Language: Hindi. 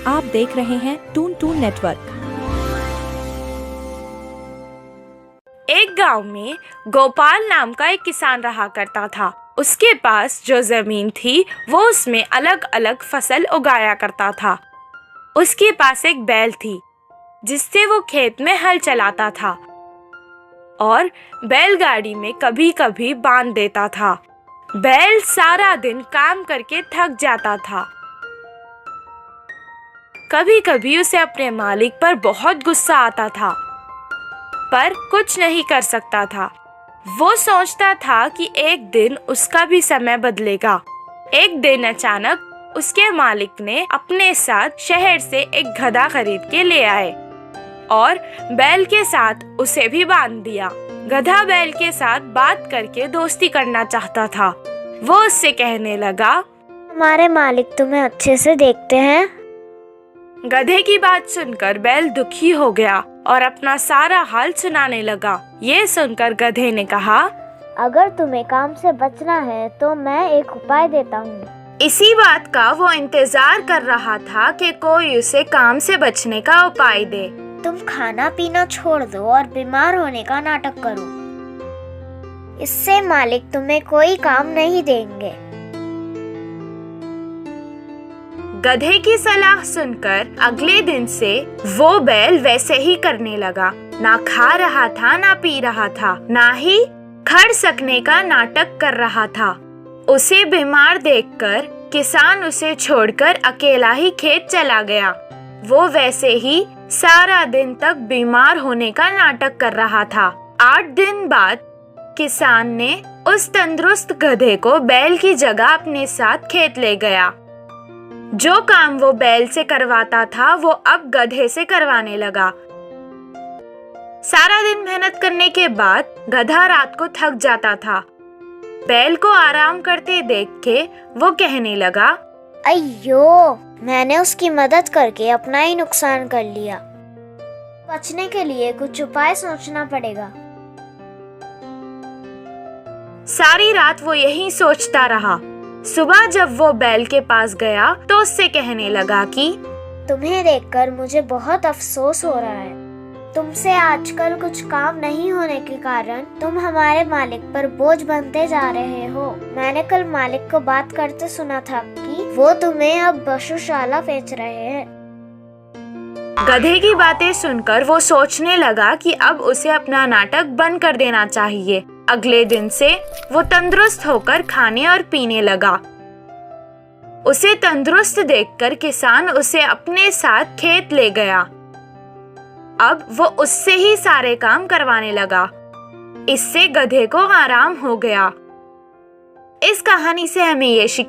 आप देख रहे हैं टून टून नेटवर्क। एक गांव में गोपाल नाम का एक किसान रहा करता था। उसके पास जो जमीन थी वो उसमें अलग अलग फसल उगाया करता था। उसके पास एक बैल थी जिससे वो खेत में हल चलाता था और बैलगाड़ी में कभी कभी बांध देता था। बैल सारा दिन काम करके थक जाता था। कभी कभी उसे अपने मालिक पर बहुत गुस्सा आता था, पर कुछ नहीं कर सकता था। वो सोचता था कि एक दिन उसका भी समय बदलेगा। एक दिन अचानक उसके मालिक ने अपने साथ शहर से एक गधा खरीद के ले आए और बैल के साथ उसे भी बांध दिया। गधा बैल के साथ बात करके दोस्ती करना चाहता था। वो उससे कहने लगा, हमारे मालिक तुम्हें अच्छे से देखते हैं। गधे की बात सुनकर बैल दुखी हो गया और अपना सारा हाल सुनाने लगा। ये सुनकर गधे ने कहा, अगर तुम्हें काम से बचना है तो मैं एक उपाय देता हूँ। इसी बात का वो इंतजार कर रहा था कि कोई उसे काम से बचने का उपाय दे। तुम खाना पीना छोड़ दो और बीमार होने का नाटक करो। इससे मालिक तुम्हें कोई काम नहीं देंगे। गधे की सलाह सुनकर अगले दिन से वो बैल वैसे ही करने लगा। ना खा रहा था, ना पी रहा था, ना ही खड़ सकने का नाटक कर रहा था। उसे बीमार देखकर किसान उसे छोड़कर अकेला ही खेत चला गया। वो वैसे ही सारा दिन तक बीमार होने का नाटक कर रहा था। 8 दिन बाद किसान ने उस तंदुरुस्त गधे को बैल की जगह अपने साथ खेत ले गया। जो काम वो बैल से करवाता था वो अब गधे से करवाने लगा। सारा दिन मेहनत करने के बाद गधा रात को थक जाता था। बैल को आराम करते देख के वो कहने लगा, अయ్यो, मैंने उसकी मदद करके अपना ही नुकसान कर लिया। बचने के लिए कुछ उपाय सोचना पड़ेगा। सारी रात वो यही सोचता रहा। सुबह जब वो बैल के पास गया तो उससे कहने लगा कि तुम्हें देखकर मुझे बहुत अफसोस हो रहा है। तुमसे आजकल कुछ काम नहीं होने के कारण तुम हमारे मालिक पर बोझ बनते जा रहे हो। मैंने कल मालिक को बात करते सुना था कि वो तुम्हें अब पशुशाला बेच रहे हैं। गधे की बातें सुनकर वो सोचने लगा कि अब उसे अपना नाटक बंद कर देना चाहिए। अगले दिन से वो तंदुरुस्त होकर खाने और पीने लगा। उसे तंदुरुस्त देखकर किसान उसे अपने साथ खेत ले गया। अब वो उससे ही सारे काम करवाने लगा। इससे गधे को आराम हो गया। इस कहानी से हमें ये शिक्षा